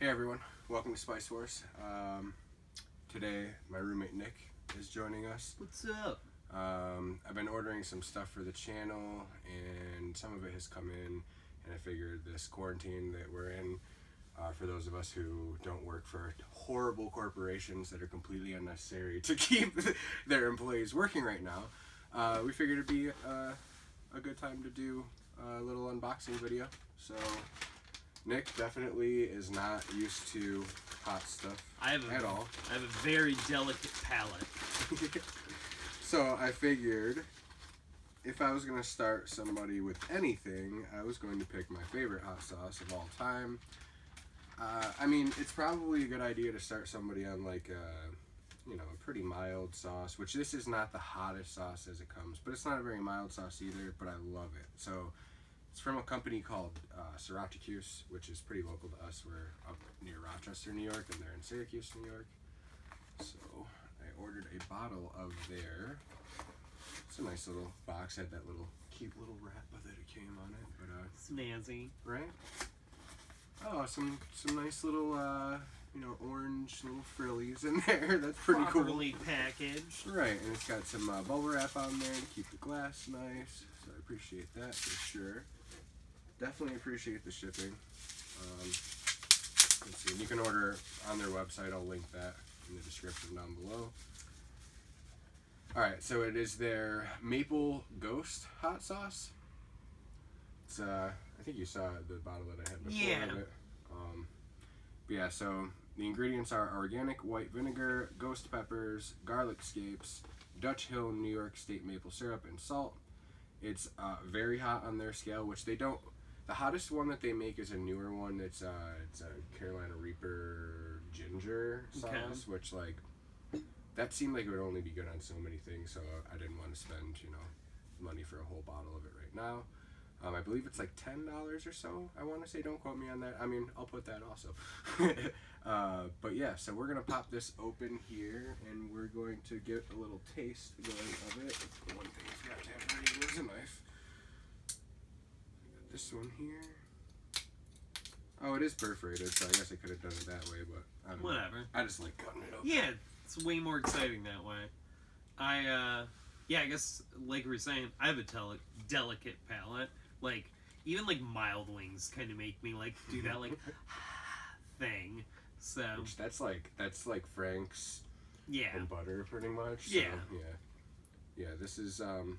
Hey everyone, welcome to Spice Wars. Today my roommate Nick is joining us. What's up? I've been ordering some stuff for the channel and some of it has come in, and I figured this quarantine that we're in, for those of us who don't work for horrible corporations that are completely unnecessary to keep their employees working right now, we figured it'd be a good time to do a little unboxing video. So Nick definitely is not used to hot stuff at all. I have a very delicate palate. So I figured if I was going to start somebody with anything, I was going to pick my favorite hot sauce of all time. I mean, it's probably a good idea to start somebody on like a pretty mild sauce, which this is not the hottest sauce as it comes, but it's not a very mild sauce either, but I love it. So it's from a company called Syracha'cuse, which is pretty local to us. We're up near Rochester, New York, and they're in Syracuse, New York. So I ordered a bottle of their. It's a nice little box. Had that little cute little wrap that it came on it, but Snazzy. right? Oh, some nice little orange little frillies in there. That's pretty Properly cool. packaged. Right, and it's got some bubble wrap on there to keep the glass nice. So I appreciate that for sure. Definitely appreciate the shipping. Let's see, and you can order on their website. I'll link that in the description down below. Alright, so it is their Maple Ghost Hot Sauce. It's, I think you saw the bottle that I had before of it. But yeah, so the ingredients are organic white vinegar, ghost peppers, garlic scapes, Dutch Hill New York State maple syrup, and salt. It's very hot on their scale, which they don't. The hottest one that they make is a newer one. It's a Carolina Reaper ginger sauce, which like that seemed like it would only be good on so many things. So I didn't want to spend money for a whole bottle of it right now. I believe it's like $10 or so. I want to say, don't quote me on that. I mean, I'll put that also. But yeah, so we're gonna pop this open here, and we're going to get a little taste going of it. The one thing I forgot to have ready was a knife. Got this one here. Oh, it is perforated, so I guess I could have done it that way, but I don't know. Whatever. I just like cutting it open. Yeah, it's way more exciting that way. I guess like we were saying, I have a delicate palate. Like, even like mild wings kind of make me like do that like thing. So which that's like Frank's and butter pretty much. So, yeah. Yeah. This is oh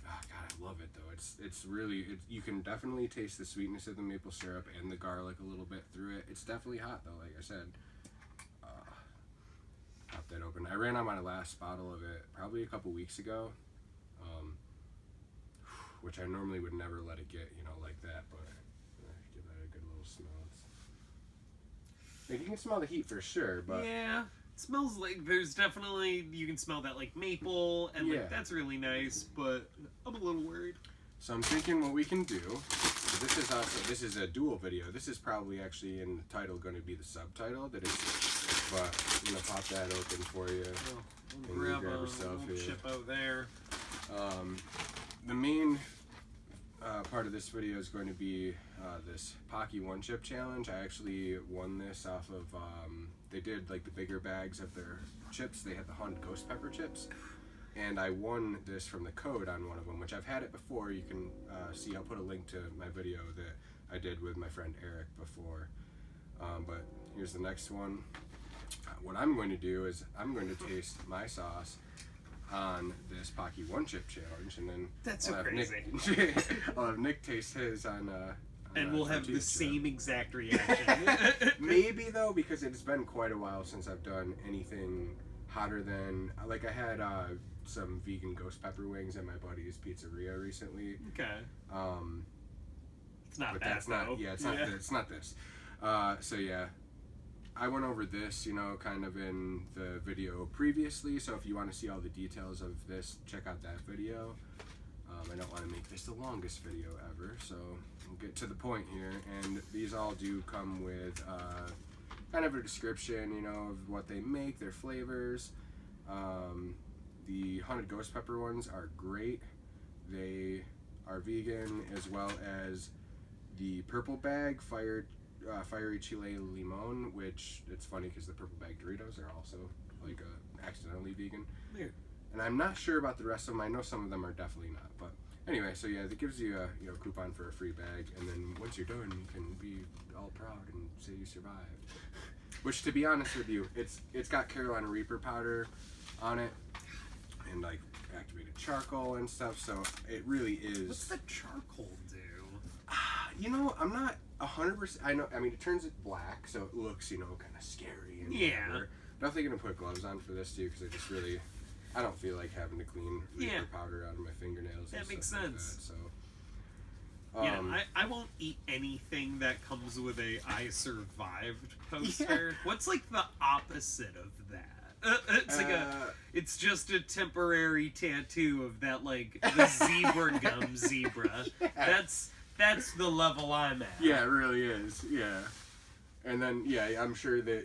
God, I love it though. It's really you can definitely taste the sweetness of the maple syrup and the garlic a little bit through it. It's definitely hot though, like I said. Pop that open. I ran out my last bottle of it probably a couple weeks ago. Which I normally would never let it get, like that, but give that a good little smell. Like, you can smell the heat for sure, but yeah, it smells like there's definitely you can smell that like maple and like that's really nice, but I'm a little worried. So I'm thinking what we can do. This is a dual video. This is probably actually in the title going to be the subtitle that is, but I'm gonna pop that open for you. And grab yourself here. Chip out there. The main part of this video is going to be this Paqui one chip challenge. I actually won this off of, they did like the bigger bags of their chips. They had the haunted ghost pepper chips. And I won this from the code on one of them, which I've had it before. You can see, I'll put a link to my video that I did with my friend Eric before. But here's the next one. What I'm going to do is I'm going to taste my sauce on this Paqui one chip challenge, and then that's so crazy. I'll have Nick taste his on and we'll have the same exact reaction. Maybe though, because it's been quite a while since I've done anything hotter than like I had some vegan ghost pepper wings at my buddy's pizzeria recently. Okay. It's not but bad. That's not. Yeah, it's not. It's not this. So yeah. I went over this, kind of in the video previously, so if you want to see all the details of this, check out that video. I don't want to make this the longest video ever, so we'll get to the point here. And these all do come with kind of a description, of what they make, their flavors. The haunted ghost pepper ones are great. They are vegan, as well as the purple bag fiery chile limon, which it's funny because the purple bag Doritos are also like accidentally vegan. Weird. And I'm not sure about the rest of them. I know some of them are definitely not. But anyway, so yeah, that gives you a coupon for a free bag, and then once you're done, you can be all proud and say you survived. Which, to be honest with you, it's got Carolina Reaper powder on it, and like activated charcoal and stuff. So it really is. What's the charcoal do? You know, I'm not 100%. I know. I mean, it turns it black, so it looks, kind of scary. And whatever. Definitely gonna put gloves on for this too, because I don't feel like having to clean Reaper powder out of my fingernails. That makes sense. sense. Like that, so. I won't eat anything that comes with a "I survived" poster. Yeah. What's like the opposite of that? It's like it's just a temporary tattoo of that, like the zebra gum zebra. Yeah. That's the level I'm at. Yeah, it really is. Yeah. And then, I'm sure that,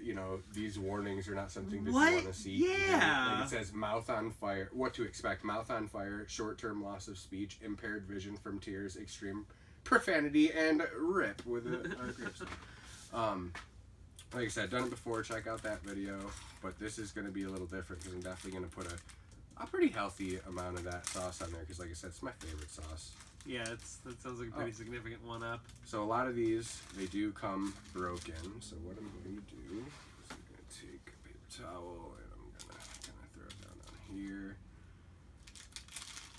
these warnings are not something that you want to see. Yeah. Like it says, mouth on fire. What to expect. Mouth on fire, short-term loss of speech, impaired vision from tears, extreme profanity, and rip with a grapes. Like I said, done it before. Check out that video. But this is going to be a little different because I'm definitely going to put a pretty healthy amount of that sauce on there because, like I said, it's my favorite sauce. Yeah, that sounds like a pretty significant one up. So a lot of these, they do come broken. So what I'm going to do is I'm going to take a paper towel and I'm going to kind of throw it down on here.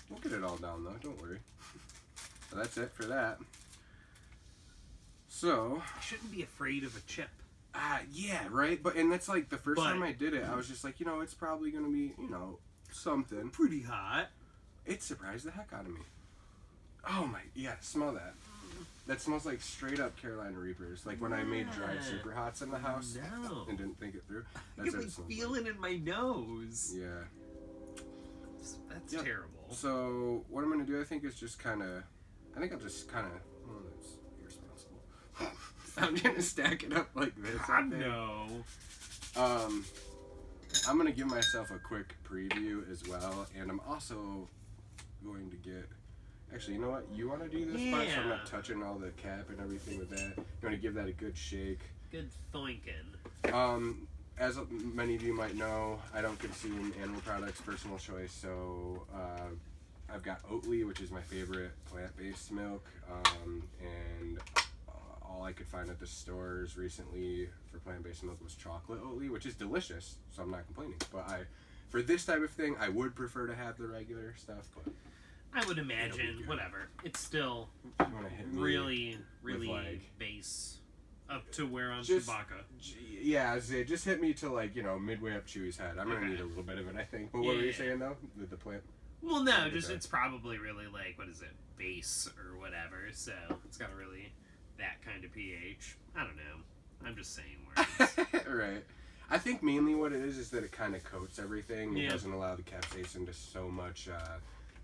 We'll get it all down though, don't worry. So that's it for that. So... I shouldn't be afraid of a chip. Yeah, right? And that's like the first time I did it, I was just like, it's probably going to be, something. Pretty hot. It surprised the heck out of me. Oh my, yeah, smell that. That smells like straight up Carolina Reapers. Like when I made dried super hots in the house and didn't think it through. I can feel it in my nose. Yeah. That's terrible. So what I'm going to do, I think, is just kind of, well, that's irresponsible. I'm going to stack it up like this. God, no. I'm going to give myself a quick preview as well. And I'm also going to get... Actually, you know what? You want to do this part so I'm not touching all the cap and everything with that? You want to give that a good shake. Good thoinkin'. As many of you might know, I don't consume animal products, personal choice, so I've got Oatly, which is my favorite plant-based milk, and all I could find at the stores recently for plant-based milk was chocolate Oatly, which is delicious, so I'm not complaining. But for this type of thing, I would prefer to have the regular stuff, but... I would imagine, whatever. It's still really like, base up to where on Chewbacca. Yeah, just hit me to midway up Chewie's head. I'm gonna need a little bit of it, I think. But what were you saying though? The plant? Well, no, it's probably really like base or whatever. So it's got really that kind of pH. I don't know. I'm just saying words. Right. I think mainly what it is that it kind of coats everything. It doesn't allow the capsaicin to so much.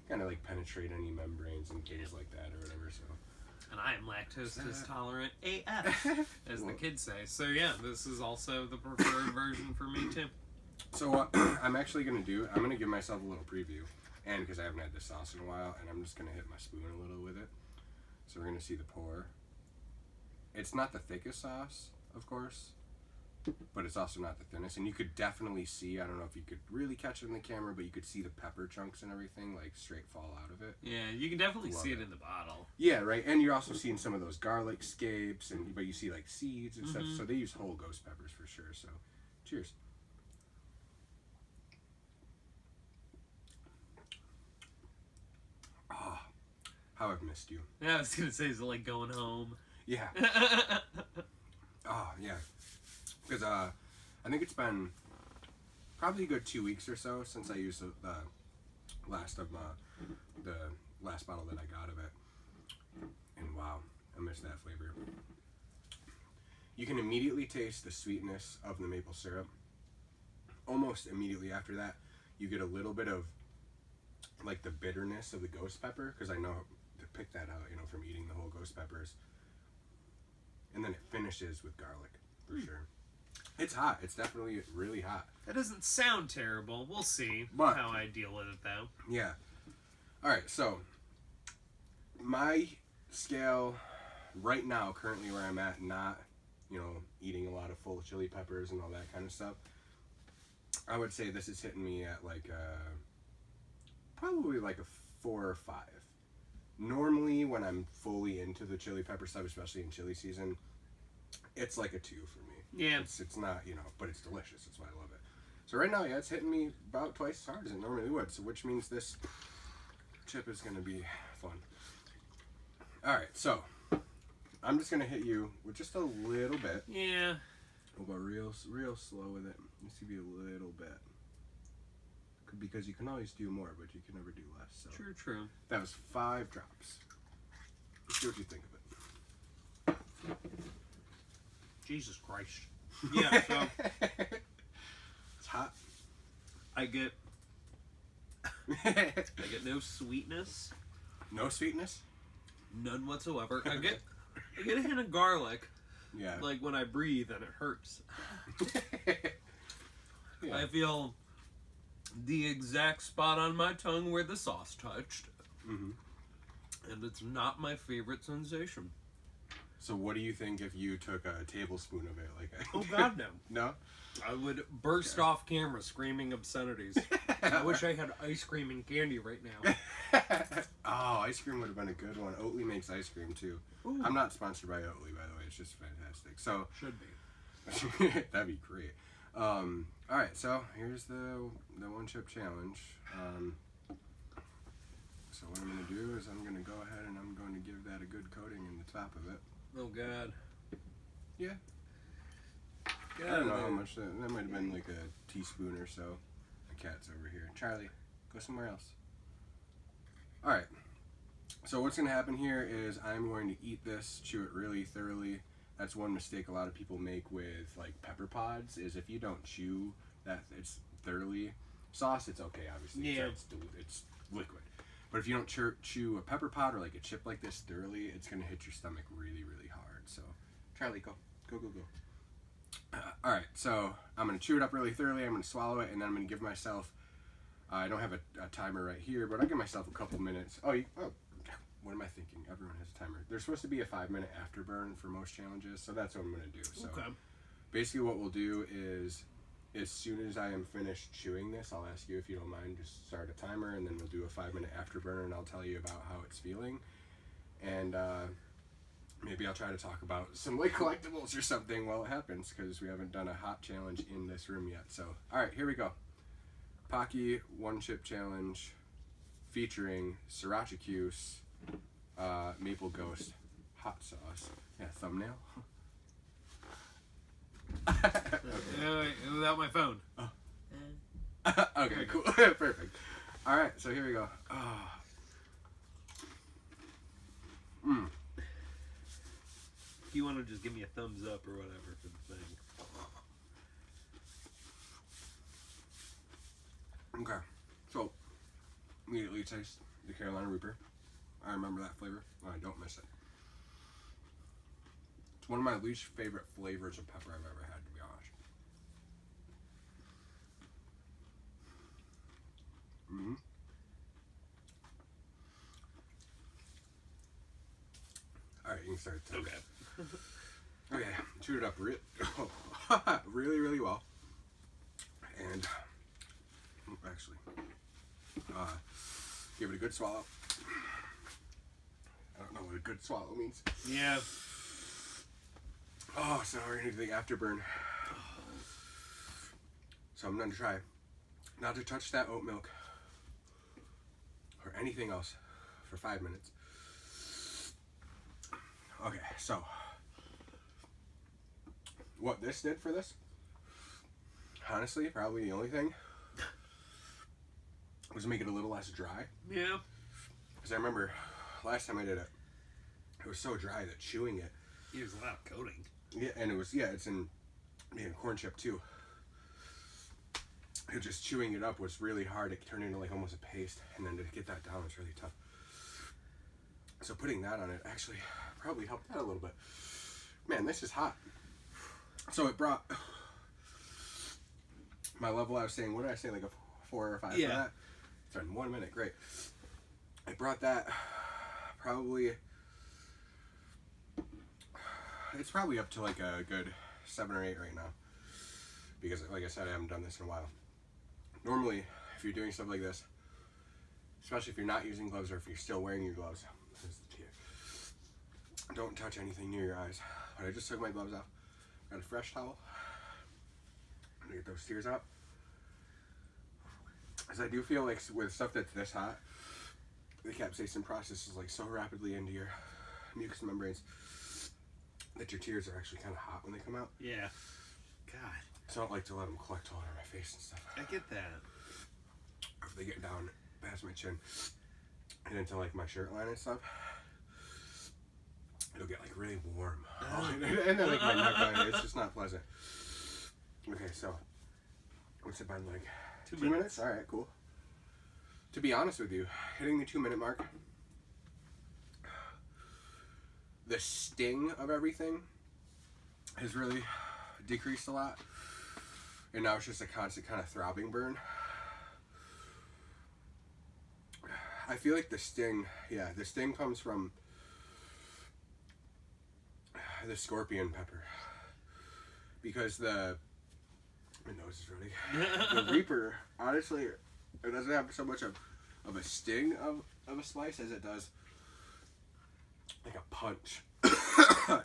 Kind of penetrate any membranes and things like that or whatever. So, and I am lactose tolerant AF, as the kids say. So yeah, this is also the preferred version for me too. So what I'm actually gonna do, I'm gonna give myself a little preview, and because I haven't had this sauce in a while, and I'm just gonna hit my spoon a little with it. So we're gonna see the pour. It's not the thickest sauce, of course, but it's also not the thinnest, and you could definitely see, I don't know if you could really catch it in the camera, but you could see the pepper chunks and everything straight fall out of it. Yeah, you can definitely see it in the bottle. Yeah, right, and you're also seeing some of those garlic scapes, but you see seeds and stuff, so they use whole ghost peppers for sure. So cheers. Oh, how I've missed you. Yeah, I was gonna say, is it like going home? Yeah. Oh, yeah. Because I think it's been probably a good 2 weeks or so since I used the last bottle that I got of it. And wow, I miss that flavor. You can immediately taste the sweetness of the maple syrup. Almost immediately after that, you get a little bit of the bitterness of the ghost pepper, because I know to pick that out, from eating the whole ghost peppers. And then it finishes with garlic, for sure. It's hot. It's definitely really hot. That doesn't sound terrible. We'll see how I deal with it, though. Yeah. All right, so my scale right now, currently where I'm at, not you know, eating a lot of full chili peppers and all that kind of stuff, I would say this is hitting me at like probably like a 4 or 5. Normally, when I'm fully into the chili pepper stuff, especially in chili season, it's like a 2 for me. Yeah. It's not, you know, but it's delicious. That's why I love it. So right now, yeah, it's hitting me about twice as hard as it normally would. So which means this chip is going to be fun. All right, so I'm just going to hit you with just a little bit. Yeah. We'll go real slow with it. Just give you a little bit. Because you can always do more, but you can never do less. So. True. That was 5 drops. Let's see what you think of it. Jesus Christ. Yeah, so it's hot. I get no sweetness. No sweetness? None whatsoever. I get a hint of garlic. Yeah. Like when I breathe and it hurts. Yeah. I feel the exact spot on my tongue where the sauce touched. Mm-hmm. And it's not my favorite sensation. So what do you think if you took a tablespoon of it? Like Oh God, no. No? I would burst off camera screaming obscenities. I wish I had ice cream and candy right now. Oh, ice cream would have been a good one. Oatly makes ice cream too. Ooh. I'm not sponsored by Oatly, by the way. It's just fantastic. So Should be. that'd be great. All right, so here's the one chip challenge. So what I'm gonna do is I'm gonna go ahead and I'm going to give that a good coating in the top of it. Oh God. Yeah. Get I out don't of know how there. much that might have been like a teaspoon or so. The cat's over here. Charlie, go somewhere else. All right. So what's gonna happen here is I'm going to eat this, chew it really thoroughly. That's one mistake a lot of people make with like pepper pods is if you don't chew that it's thoroughly. Sauce, it's okay, obviously. Yeah. It's liquid. But if you don't chew a pepper pod or like a chip like this thoroughly, it's gonna hit your stomach really, really hard. So, Charlie, go. All right, so I'm gonna chew it up really thoroughly. I'm gonna swallow it, and then I'm gonna give myself. I don't have a timer right here, but I'll give myself a couple minutes. Oh, what am I thinking? Everyone has a timer. There's supposed to be a 5-minute afterburn for most challenges, so that's what I'm gonna do. So, Okay. basically, what we'll do is, as soon as I am finished chewing this, I'll ask you if you don't mind, just start a timer, and then we'll do a 5-minute afterburner, and I'll tell you about how it's feeling, and maybe I'll try to talk about some like collectibles or something while it happens, because we haven't done a hot challenge in this room yet. So, all right, here we go. Paqui one chip challenge, featuring Syracha'cuse Maple Ghost Hot Sauce. Yeah, thumbnail. Okay. Without my phone. Okay, cool. Perfect. All right, so here we go. If you want to just give me a thumbs up or whatever for the thing. Okay, so immediately taste the Carolina Reaper. I remember that flavor. I don't miss it. It's one of my least favorite flavors of pepper I've ever had, to be honest. Mm-hmm. All right, you can start. Okay. Okay, chewed it up really, really well. And actually, give it a good swallow. I don't know what a good swallow means. Yeah. Oh, so now we're gonna do the afterburn. So I'm gonna try not to touch that oat milk or anything else for 5 minutes. Okay, so what this did for this, honestly, probably the only thing was make it a little less dry. Yeah. Because I remember last time I did it, it was so dry that chewing it. There's a lot of coating. Yeah, and it's in corn chip too. It just chewing it up was really hard. It turned into like almost a paste, and then to get that down was really tough. So putting that on it actually probably helped out a little bit. Man, this is hot. So it brought my level. I was saying, what did I say, like a 4 or 5 Yeah. for that? It's in 1 minute. Great. I brought that probably it's probably up to like a good 7 or 8 right now. Because, like I said, I haven't done this in a while. Normally, if you're doing stuff like this, especially if you're not using gloves or if you're still wearing your gloves, don't touch anything near your eyes. But I just took my gloves off. Got a fresh towel. I'm gonna get those tears out. Because I do feel like with stuff that's this hot, the capsaicin processes like so rapidly into your mucous membranes that your tears are actually kind of hot when they come out. Yeah. God. So I don't like to let them collect all over my face and stuff. I get that. If they get down past my chin and into like my shirt line and stuff, it'll get like really warm. And then like my neck line, it's just not pleasant. Okay, so what's it been like? 2 minutes? Alright, cool. To be honest with you, hitting the 2-minute mark, the sting of everything has really decreased a lot. And now it's just a constant kind of throbbing burn. I feel like the sting comes from the scorpion pepper. Because my nose is ready. The Reaper, honestly, it doesn't have so much of a sting of a slice as it does like a punch.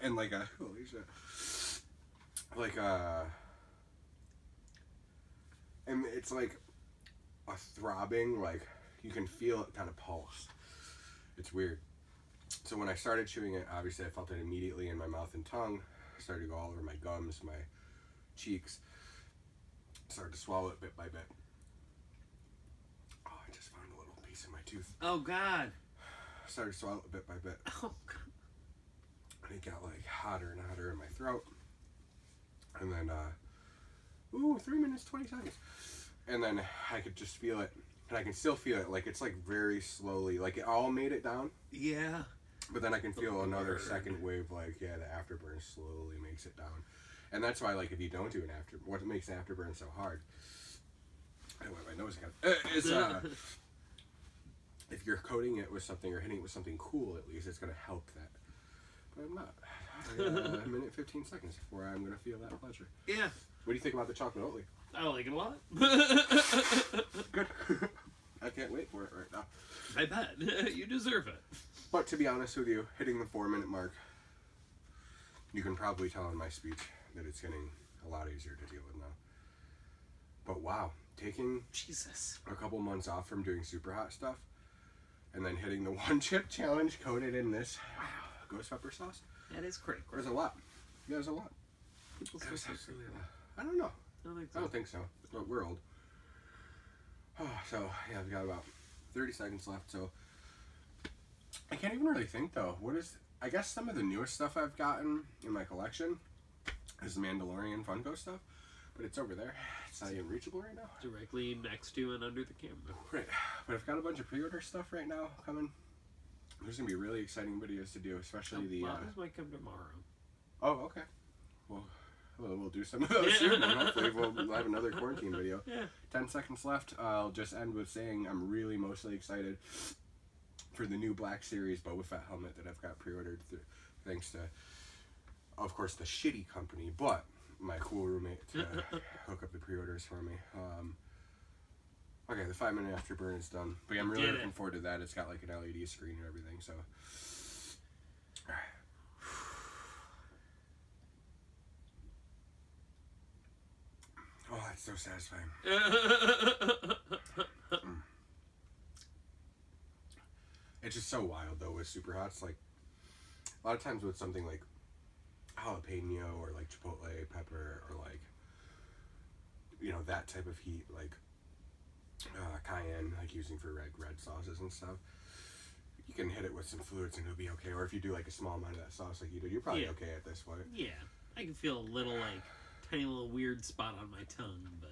And like a, holy shit. Like a, and it's like a throbbing, like you can feel it kind of pulse. It's weird. So when I started chewing it, obviously I felt it immediately in my mouth and tongue. It started to go all over my gums, my cheeks. Started to swallow it bit by bit. Oh, I just found a little piece in my tooth. Oh, God. Started to swallow it bit by bit. Oh, God. And it got like hotter and hotter in my throat. And then, 3 minutes, 20 seconds. And then I could just feel it. And I can still feel it. Like, it's like very slowly. Like, it all made it down. Yeah. But then I can feel another second wave. Like, yeah, the afterburn slowly makes it down. And that's why, like, if you don't do an what makes the afterburn so hard, I went my nose again, is, if you're coating it with something or hitting it with something cool, at least, it's going to help that. But I'm not. I got a minute 15 seconds before I'm going to feel that pleasure. Yeah. What do you think about the chocolate Oatly? I like it a lot. Good. I can't wait for it right now. I bet. You deserve it. But to be honest with you, hitting the 4-minute mark, you can probably tell in my speech that it's getting a lot easier to deal with now. But wow, taking Jesus a couple months off from doing super hot stuff and then hitting the 1-chip challenge coated in this ghost pepper sauce. That is crazy. There's a lot. There's a lot. People's Absolutely a lot. I don't know. I don't think so. But we're old. Oh, so, yeah, we've got about 30 seconds left. So, I can't even really think, though. I guess some of the newest stuff I've gotten in my collection is the Mandalorian Funko stuff. But it's over there. It's not even reachable right now. Directly next to and under the camera. Right. But I've got a bunch of pre-order stuff right now coming. There's going to be really exciting videos to do, especially the... Those might come tomorrow. Oh, okay. Well, we'll do some of those soon, and hopefully we'll have another quarantine video. Yeah. 10 seconds left. I'll just end with saying I'm really mostly excited for the new Black Series Boba Fett helmet that I've got pre-ordered thanks to, of course, the shitty company, but my cool roommate to hook up the pre-orders for me. Okay, the 5-minute afterburn is done. But yeah, I'm really looking forward to that. It's got like an LED screen and everything, so... Alright. Oh, that's so satisfying. It's just so wild, though, with super hots. Like, a lot of times with something like jalapeno or like chipotle pepper or like, you know, that type of heat, like cayenne, like using for red sauces and stuff, you can hit it with some fluids and it'll be okay. Or if you do like a small amount of that sauce like you did, you're probably okay at this point. Yeah, I can feel a little like tiny little weird spot on my tongue, but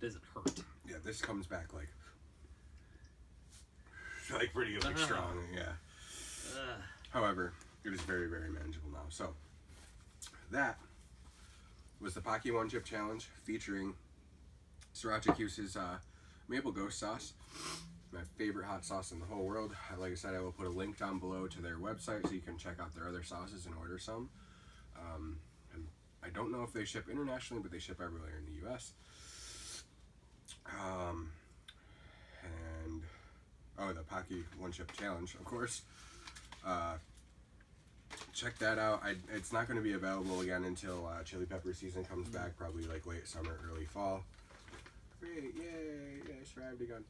it doesn't hurt. Yeah, this comes back like pretty like strong. Yeah. However, it is very, very manageable now. So that was the Paqui 1-chip challenge featuring Syracha'cuse's maple ghost sauce, my favorite hot sauce in the whole world. Like I said, I will put a link down below to their website so you can check out their other sauces and order some. And I don't know if they ship internationally, but they ship everywhere in the U.S. And the Paqui One Chip Challenge, of course. Check that out. It's not going to be available again until chili pepper season comes back, probably like late summer, early fall. Great, yay, it's arrived again.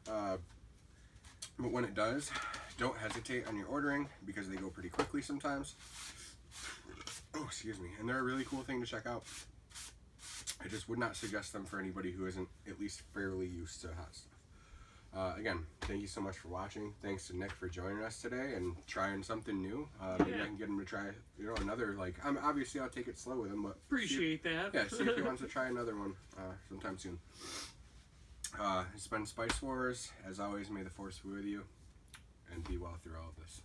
But when it does, don't hesitate on your ordering because they go pretty quickly sometimes. Oh, excuse me. And they're a really cool thing to check out. I just would not suggest them for anybody who isn't at least fairly used to hot stuff. Again, thank you so much for watching. Thanks to Nick for joining us today and trying something new. Maybe I can get him to try, another, obviously I'll take it slow with him, but... Appreciate that. Yeah, see if he wants to try another one sometime soon. It's been Spice Wars. As always, may the force be with you, and be well through all of this.